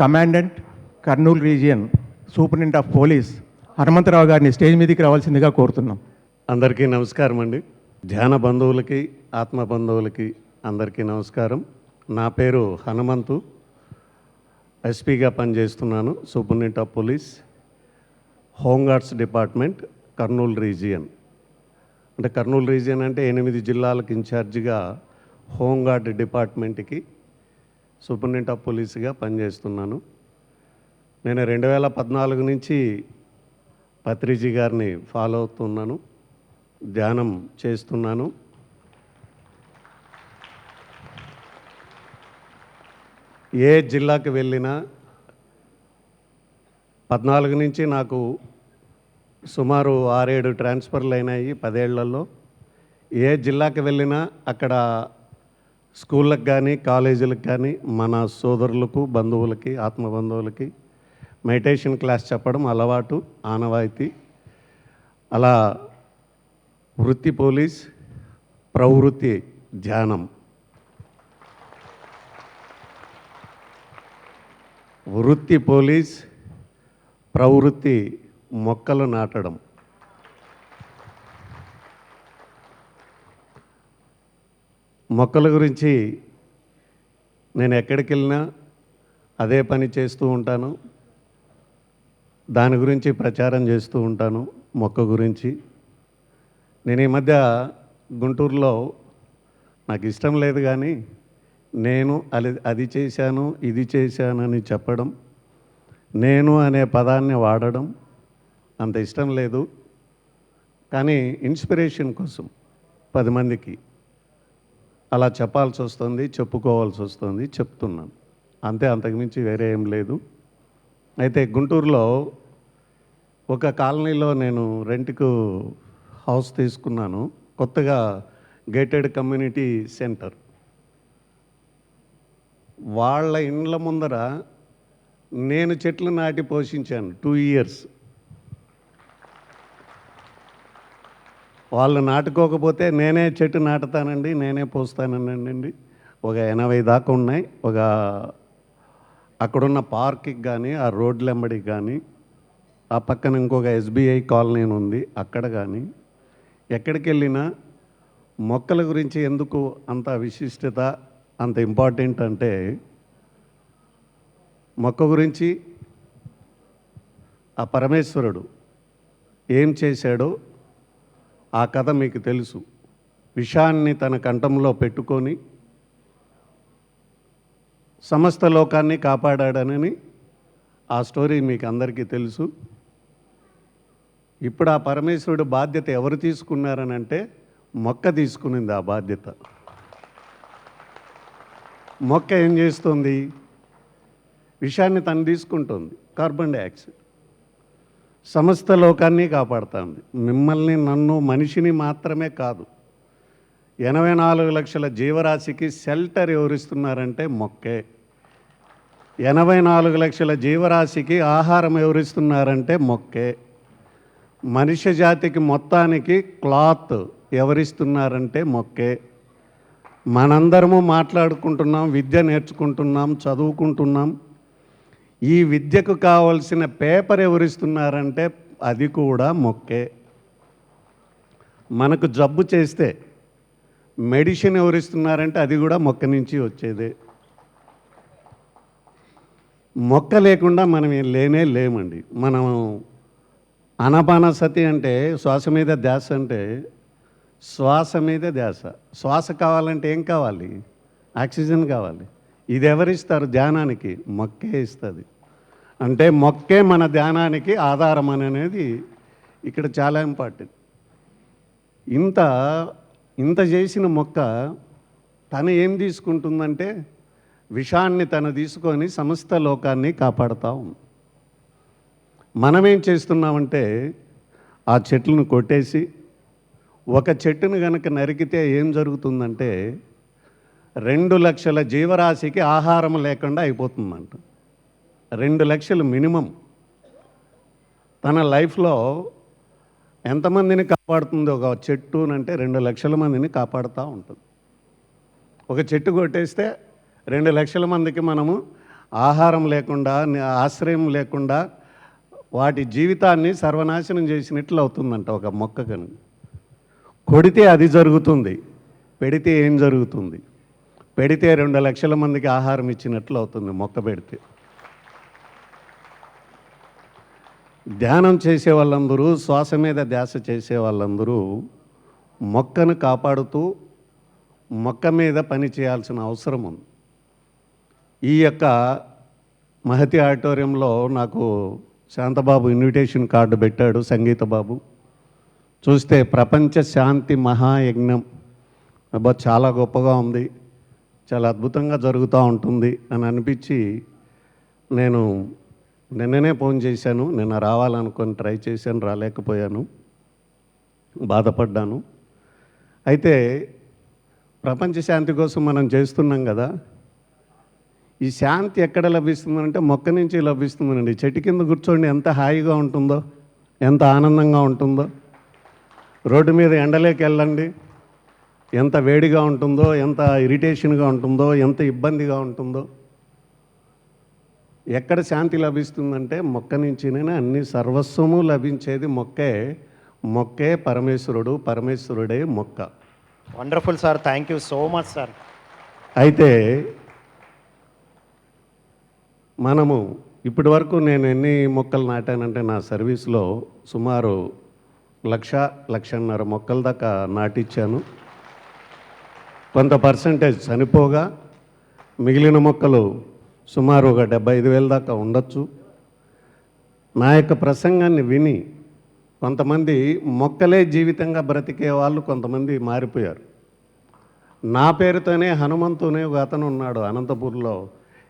Commandant Kurnool region superintendent of police Hanumantharao గారిని stage మీదకి రావాల్సిందిగా కోరుతున్నాం. అందరికీ నమస్కారం అండి. ధ్యాన బంధువులకి, ఆత్మ బంధువులకి అందరికీ నమస్కారం. నా పేరు హనుమంతు, ఎస్పీగా పనిచేస్తున్నాను. Superintendent of police, home guards department, Kurnool region. అంటే కర్నూలు రీజియన్ అంటే 8 జిల్లాలకు ఇన్ఛార్జిగా హోంగార్డ్ డిపార్ట్మెంట్కి సూపరింటెండెంట్ ఆఫ్ పోలీస్గా పనిచేస్తున్నాను. నేను 2014 నుంచి పత్రిజీ గారిని ఫాలో అవుతున్నాను, ధ్యానం చేస్తున్నాను. ఏ జిల్లాకి వెళ్ళినా 14 నుంచి నాకు సుమారు 6-7 ట్రాన్స్ఫర్లు అయినాయి 10 ఏళ్లలో. ఏ జిల్లాకి వెళ్ళినా అక్కడ స్కూళ్ళకి కానీ కాలేజీలకు కానీ మన సోదరులకు, బంధువులకి, ఆత్మ బంధువులకి మెడిటేషన్ క్లాస్ చెప్పడం అలవాటు, ఆనవాయితీ. అలా వృత్తి పోలీస్, ప్రవృత్తి ధ్యానం. వృత్తి పోలీస్, ప్రవృత్తి మొక్కలు నాటడం. మొక్కల గురించి నేను ఎక్కడికి వెళ్ళినా అదే పని చేస్తూ ఉంటాను. దాని గురించి ప్రచారం చేస్తూ ఉంటాను, మొక్క గురించి. నేను ఈ మధ్య గుంటూరులో నాకు ఇష్టం లేదు కానీ నేను అది చేశాను, ఇది చేశానని చెప్పడం, నేను అనే పదాన్ని వాడడం అంత ఇష్టం లేదు. కానీ ఇన్స్పిరేషన్ కోసం 10 మందికి అలా చెప్పాల్సి వస్తుంది, చెప్పుకోవాల్సి వస్తుంది, చెప్తున్నాను అంతే, అంతకుమించి వేరే ఏం లేదు. అయితే గుంటూరులో ఒక కాలనీలో నేను రెంట్కు హౌస్ తీసుకున్నాను, కొత్తగా గేటెడ్ కమ్యూనిటీ సెంటర్. వాళ్ళ ఇండ్ల ముందర నేను చెట్లు నాటి పోషించాను 2 ఇయర్స్. వాళ్ళు నాటుకోకపోతే నేనే చెట్టు నాటుతానండి, నేనే పోస్తానండి. ఒక 80 దాకా ఉన్నాయి. ఒక అక్కడున్న పార్క్కి కానీ, ఆ రోడ్ల వెంబడికి కానీ, ఆ పక్కన ఇంకొక SBI కాలనీ ఉంది, అక్కడ కానీ, ఎక్కడికి వెళ్ళినా మొక్కల గురించి ఎందుకు అంత విశిష్టత, అంత ఇంపార్టెంట్ అంటే, మొక్క గురించి ఆ పరమేశ్వరుడు ఏం చేశాడో ఆ కథ మీకు తెలుసు. విషాన్ని తన కంఠంలో పెట్టుకొని సమస్త లోకాన్ని కాపాడాడనని ఆ స్టోరీ మీకు అందరికీ తెలుసు. ఇప్పుడు ఆ పరమేశ్వరుడు బాధ్యత ఎవరు తీసుకున్నారని అంటే, మొక్క తీసుకునింది ఆ బాధ్యత. మొక్క ఏం చేస్తుంది? విషాన్ని తను తీసుకుంటుంది, కార్బన్ డైఆక్సైడ్. సమస్త లోకాన్ని కాపాడుతుంది. మిమ్మల్ని, నన్ను, మనిషిని మాత్రమే కాదు, 84 లక్షల జీవరాశికి షెల్టర్ ఎవరిస్తున్నారంటే మొక్కే. 84 లక్షల జీవరాశికి ఆహారం ఎవరిస్తున్నారంటే మొక్కే. మనిషి జాతికి మొత్తానికి క్లాత్ ఎవరిస్తున్నారంటే మొక్కే. మనందరము మాట్లాడుకుంటున్నాం, విద్య నేర్చుకుంటున్నాం, చదువుకుంటున్నాం. ఈ విద్యకు కావలసిన పేపర్ ఎవరిస్తున్నారంటే అది కూడా మొక్కే. మనకు జబ్బు చేస్తే మెడిసిన్ ఎవరిస్తున్నారంటే అది కూడా మొక్క నుంచి వచ్చేదే. మొక్క లేకుండా మనం లేమండి. మనం అనపానసతి అంటే శ్వాస మీద ధ్యాస, అంటే శ్వాస మీద ధ్యాస. శ్వాస కావాలంటే ఏం కావాలి? ఆక్సిజన్ కావాలి. ఇది ఎవరిస్తారు ధ్యానానికి? మొక్కే ఇస్తుంది. అంటే మొక్కే మన ధ్యానానికి ఆధారం అనేది ఇక్కడ చాలా ఇంపార్టెంట్. ఇంత చేసిన మొక్క తను ఏం తీసుకుంటుందంటే విషాన్ని తను తీసుకొని సమస్త లోకాన్ని కాపాడుతూ ఉంది. మనమేం చేస్తున్నామంటే ఆ చెట్లను కొట్టేసి, ఒక చెట్టును కనుక నరికితే ఏం జరుగుతుందంటే 2 లక్షల జీవరాశికి ఆహారం లేకుండా అయిపోతుందంట. 2 లక్షలు మినిమం. తన లైఫ్లో ఎంతమందిని కాపాడుతుంది ఒక చెట్టు అంటే 2 లక్షల మందిని కాపాడుతూ ఉంటుంది. ఒక చెట్టు కొట్టేస్తే 2 లక్షల మందికి మనము ఆహారం లేకుండా ఆశ్రయం లేకుండా వాటి జీవితాన్ని సర్వనాశనం చేసినట్లు అవుతుందంట ఒక మొక్కకని. కొడితే అది జరుగుతుంది, పెడితే ఏం జరుగుతుంది? పెడితే 2 లక్షల మందికి ఆహారం ఇచ్చినట్లు అవుతుంది మొక్క పెడితే. ధ్యానం చేసే వాళ్ళందరూ, శ్వాస మీద ధ్యాస చేసే వాళ్ళందరూ మొక్కను కాపాడుతూ మొక్క మీద పని చేయాల్సిన అవసరం ఉంది. ఈ యొక్క మహతి ఆడిటోరియంలో నాకు శాంతబాబు ఇన్విటేషన్ కార్డు పెట్టాడు, సంగీత బాబు. చూస్తే ప్రపంచ శాంతి మహాయజ్ఞం, అబ్బా చాలా గొప్పగా ఉంది, చాలా అద్భుతంగా జరుగుతూ ఉంటుంది అని అనిపించి నేను నిన్ననే ఫోన్ చేశాను. నిన్న రావాలనుకొని ట్రై చేశాను, రాలేకపోయాను, బాధపడ్డాను. అయితే ప్రపంచ శాంతి కోసం మనం చేస్తున్నాం కదా, ఈ శాంతి ఎక్కడ లభిస్తుందంటే మొక్క నుంచి లభిస్తుందండి. చెట్టు కింద కూర్చోండి, ఎంత హాయిగా ఉంటుందో, ఎంత ఆనందంగా ఉంటుందో. రోడ్డు మీద ఎండలోకి వెళ్ళండి, ఎంత వేడిగా ఉంటుందో, ఎంత ఇరిటేషన్గా ఉంటుందో, ఎంత ఇబ్బందిగా ఉంటుందో. ఎక్కడ శాంతి లభిస్తుందంటే మొక్క నుంచినే అన్ని సర్వస్వము లభించేది మొక్కే. మొక్కే పరమేశ్వరుడు, పరమేశ్వరుడే మొక్క. Wonderful sir, thank you so much sir. అయితే మనము ఇప్పటి వరకు నేను ఎన్ని మొక్కలు నాటానంటే నా సర్వీస్లో సుమారు 1,00,000-1,50,000 మొక్కల దాకా నాటిచ్చాను. కొంత పర్సంటేజ్ చనిపోగా మిగిలిన మొక్కలు సుమారు ఒక 75,000 దాకా ఉండొచ్చు. నా యొక్క ప్రసంగాన్ని విని కొంతమంది మొక్కలే జీవితంగా బ్రతికే వాళ్ళు కొంతమంది మారిపోయారు. నా పేరుతోనే హనుమంతునే ఒక అతను ఉన్నాడు అనంతపూర్లో.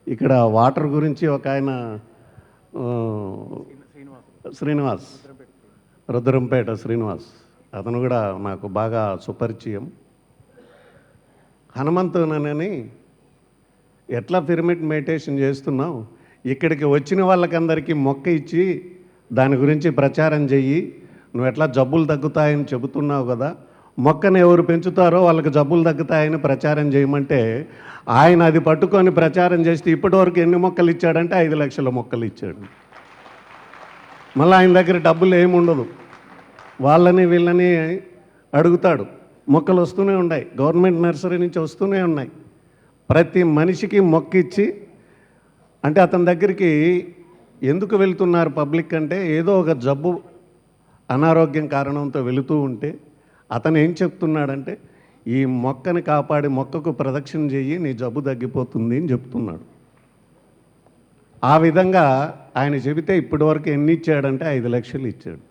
ఇక్కడ వాటర్ గురించి ఒక ఆయన శ్రీనివాస్, రుద్రంపేట శ్రీనివాస్, అతను కూడా నాకు బాగా సుపరిచయం. హనుమంతునని ఎట్లా పిరమిడ్ మెడిటేషన్ చేస్తున్నావు, ఇక్కడికి వచ్చిన వాళ్ళకందరికీ మొక్క ఇచ్చి దాని గురించి ప్రచారం చెయ్యి, నువ్వు ఎట్లా జబ్బులు తగ్గుతాయని చెబుతున్నావు కదా, మొక్కను ఎవరు పెంచుతారో వాళ్ళకి జబ్బులు తగ్గుతాయని ప్రచారం చేయమంటే ఆయన అది పట్టుకొని ప్రచారం చేస్తే ఇప్పటివరకు ఎన్ని మొక్కలు ఇచ్చాడంటే 5 లక్షల మొక్కలు ఇచ్చాడు. మళ్ళీ ఆయన దగ్గర డబ్బులు ఏముండదు, వాళ్ళని వీళ్ళని అడుగుతాడు. మొక్కలు వస్తూనే ఉన్నాయి, గవర్నమెంట్ నర్సరీ నుంచి వస్తూనే ఉన్నాయి. ప్రతి మనిషికి మొక్క ఇచ్చి, అంటే అతని దగ్గరికి ఎందుకు వెళ్తున్నారు పబ్లిక్ అంటే ఏదో ఒక జబ్బు అనారోగ్యం కారణంతో వెళుతూ ఉంటే అతను ఏం చెప్తున్నాడంటే ఈ మొక్కని కాపాడి మొక్కకు ప్రదక్షిణ చెయ్యి, నీ జబ్బు తగ్గిపోతుంది అని చెప్తున్నాడు. ఆ విధంగా ఆయన చెబితే ఇప్పటివరకు ఎన్ని ఇచ్చాడంటే 5 లక్షలు ఇచ్చాడు.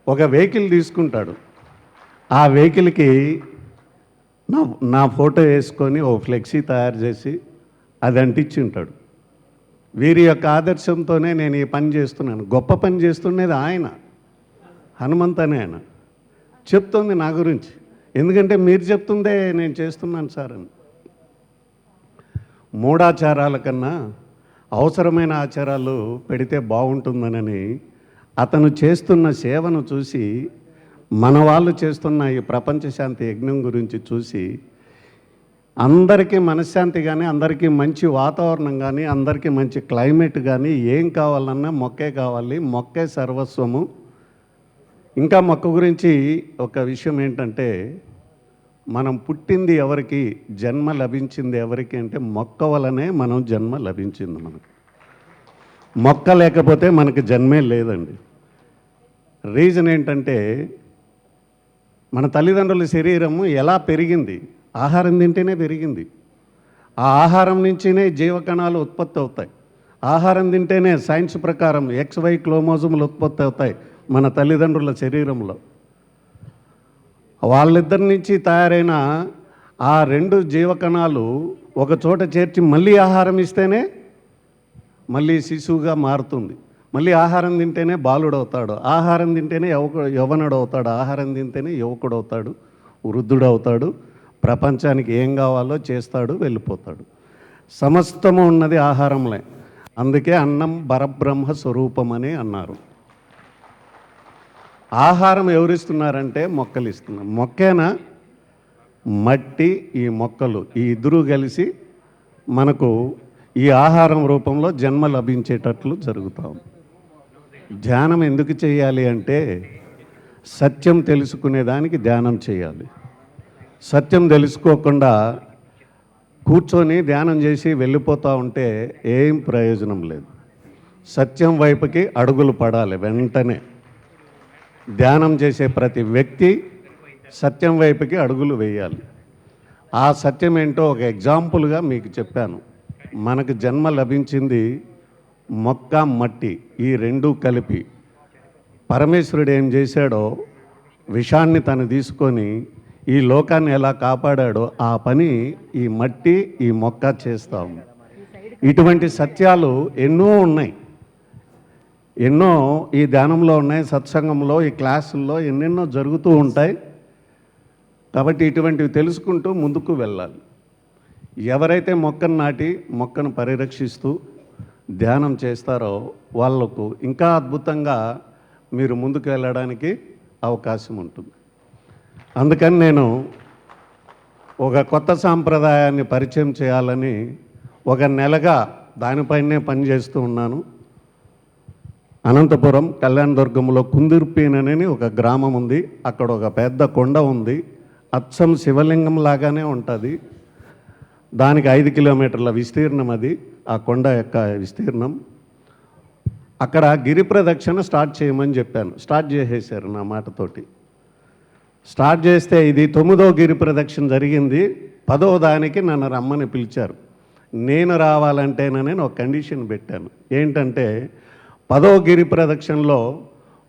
ఒక వెహికల్ తీసుకుంటాడు, ఆ వెహికల్కి నా ఫోటో వేసుకొని ఓ ఫ్లెక్సీ తయారు చేసి అది అంటించి ఉంటాడు. వీరి యొక్క ఆదర్శంతోనే నేను ఈ పని చేస్తున్నాను. గొప్ప పని చేస్తున్నది ఆయన, హనుమంత్ అనే ఆయన చెప్తుంది నా గురించి. ఎందుకంటే మీరు చెప్తుందే నేను చేస్తున్నాను సార్ అని. మూఢాచారాల కన్నా అవసరమైన ఆచారాలు పెడితే బాగుంటుందనని అతను చేస్తున్న సేవను చూసి, మన వాళ్ళు చేస్తున్న ఈ ప్రపంచ శాంతి యజ్ఞం గురించి చూసి అందరికీ మనశ్శాంతి కానీ, అందరికీ మంచి వాతావరణం కానీ, అందరికీ మంచి క్లైమేట్ కానీ ఏం కావాలన్నా మొక్కే కావాలి, మొక్కే సర్వస్వము. ఇంకా మొక్క గురించి ఒక విషయం ఏంటంటే, మనం పుట్టింది ఎవరికి, జన్మ లభించింది ఎవరికి అంటే మొక్క వలనే మనం జన్మ లభించింది. మనకు మొక్క లేకపోతే మనకు జన్మే లేదండి. రీజన్ ఏంటంటే మన తల్లిదండ్రుల శరీరము ఎలా పెరిగింది, ఆహారం తింటేనే పెరిగింది. ఆ ఆహారం నుంచినే జీవకణాలు ఉత్పత్తి అవుతాయి. ఆహారం తింటేనే సైన్స్ ప్రకారం XY క్రోమోజోములు ఉత్పత్తి అవుతాయి మన తల్లిదండ్రుల శరీరంలో. వాళ్ళిద్దరి నుంచి తయారైన ఆ 2 జీవకణాలు ఒక చోట చేర్చి మళ్ళీ ఆహారం ఇస్తేనే మళ్ళీ శిశువుగా మారుతుంది. మళ్ళీ ఆహారం తింటేనే బాలుడు అవుతాడు, ఆహారం తింటేనే యవనుడు అవుతాడు, ఆహారం తింటేనే యువకుడు అవుతాడు, వృద్ధుడు అవుతాడు, ప్రపంచానికి ఏం కావాలో చేస్తాడు, వెళ్ళిపోతాడు. సమస్తము ఉన్నది ఆహారంలో. అందుకే అన్నం పరబ్రహ్మ స్వరూపం అని అన్నారు. ఆహారం ఎవరిస్తున్నారంటే మొక్కలు ఇస్తున్నారు. మొక్కేనా, మట్టి, ఈ మొక్కలు, ఈ ఇద్దరు కలిసి మనకు ఈ ఆహారం రూపంలో జన్మ లభించేటట్లు జరుగుతాం. ధ్యానం ఎందుకు చేయాలి అంటే సత్యం తెలుసుకునేదానికి ధ్యానం చేయాలి. సత్యం తెలుసుకోకుండా కూర్చొని ధ్యానం చేసి వెళ్ళిపోతూ ఉంటే ఏం ప్రయోజనం లేదు. సత్యం వైపుకి అడుగులు పడాలి. వెంటనే ధ్యానం చేసే ప్రతి వ్యక్తి సత్యం వైపుకి అడుగులు వేయాలి. ఆ సత్యం ఏంటో ఒక ఎగ్జాంపుల్గా మీకు చెప్పాను. మనకు జన్మ లభించింది మొక్క మట్టి, ఈ రెండూ కలిపి. పరమేశ్వరుడు ఏం చేశాడో విషాన్ని తను తీసుకొని ఈ లోకాన్ని ఎలా కాపాడాడో ఆ పని ఈ మట్టి ఈ మొక్క చేస్తాం. ఇటువంటి సత్యాలు ఎన్నో ఉన్నాయి, ఎన్నో ఈ ధ్యానంలో ఉన్నాయి, సత్సంగంలో, ఈ క్లాసుల్లో ఎన్నెన్నో జరుగుతూ ఉంటాయి. కాబట్టి ఇటువంటివి తెలుసుకుంటూ ముందుకు వెళ్ళాలి. ఎవరైతే మొక్కను నాటి మొక్కను పరిరక్షిస్తూ ధ్యానం చేస్తారో వాళ్ళకు ఇంకా అద్భుతంగా మీరు ముందుకు వెళ్ళడానికి అవకాశం ఉంటుంది. అందుకని నేను ఒక కొత్త సాంప్రదాయాన్ని పరిచయం చేయాలని ఒక నెలగా దానిపైనే పనిచేస్తూ ఉన్నాను. అనంతపురం కళ్యాణదుర్గంలో కుందుర్పీనని ఒక గ్రామం ఉంది. అక్కడ ఒక పెద్ద కొండ ఉంది. అచ్చం శివలింగం లాగానే ఉంటుంది. దానికి 5 కిలోమీటర్ల విస్తీర్ణం అది, ఆ కొండ యొక్క విస్తీర్ణం. అక్కడ గిరి ప్రదక్షిణ స్టార్ట్ చేయమని చెప్పాను. స్టార్ట్ చేసేసారు నా మాటతోటి. స్టార్ట్ చేస్తే ఇది 9వ గిరి ప్రదక్షిణ జరిగింది. 10వ దానికి నన్ను రమ్మని పిలిచారు. నేను రావాలంటేనని ఒక కండిషన్ పెట్టాను. ఏంటంటే 10వ గిరి ప్రదక్షిణలో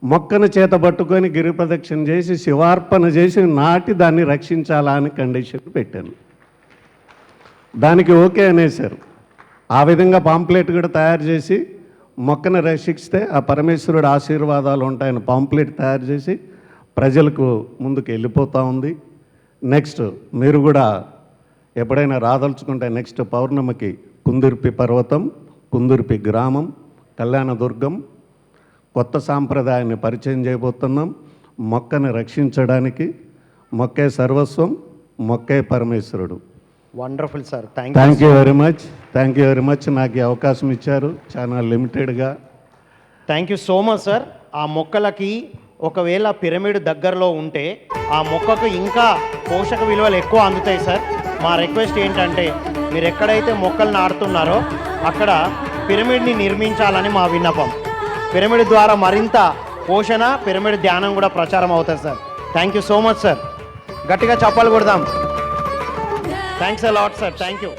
మొక్కను చేత పట్టుకొని గిరి ప్రదక్షిణ చేసి శివార్పణ చేసి నాటి దాన్ని రక్షించాలా అని కండిషన్ పెట్టాను. దానికి ఓకే అనేసారు. ఆ విధంగా పాంప్లెట్ కూడా తయారు చేసి మొక్కను రక్షిస్తే ఆ పరమేశ్వరుడు ఆశీర్వాదాలు ఉంటాయని పాంప్లెట్ తయారు చేసి ప్రజలకు ముందుకు వెళ్ళిపోతూ ఉంది. నెక్స్ట్ మీరు కూడా ఎప్పుడైనా రాదలుచుకుంటే నెక్స్ట్ పౌర్ణమికి కుందుర్పి పర్వతం, కుందుర్పి గ్రామం, కళ్యాణదుర్గం కొత్త సాంప్రదాయాన్ని పరిచయం చేయబోతున్నాం. మొక్కను రక్షించడానికి మొక్కే సర్వస్వం, మొక్కే పరమేశ్వరుడు. Wonderful sir, thank you very much. Thank you very much. నాకు ఈ అవకాశం ఇచ్చారు చాలా లిమిటెడ్గా. Thank you so much sir. ఆ మొక్కలకి ఒకవేళ పిరమిడ్ దగ్గరలో ఉంటే ఆ మొక్కకు ఇంకా పోషక విలువలు ఎక్కువ అందుతాయి సార్. మా రిక్వెస్ట్ ఏంటంటే మీరు ఎక్కడైతే మొక్కలు నాటుతున్నారో అక్కడ పిరమిడ్ని నిర్మించాలని మా విన్నపం. పిరమిడ్ ద్వారా మరింత పోషణ, పిరమిడ్ ధ్యానం కూడా ప్రచారం అవుతుంది sir. Thank you so much sir. గట్టిగా చప్పాలు కొడదాం. Thanks a lot sir. Thank you.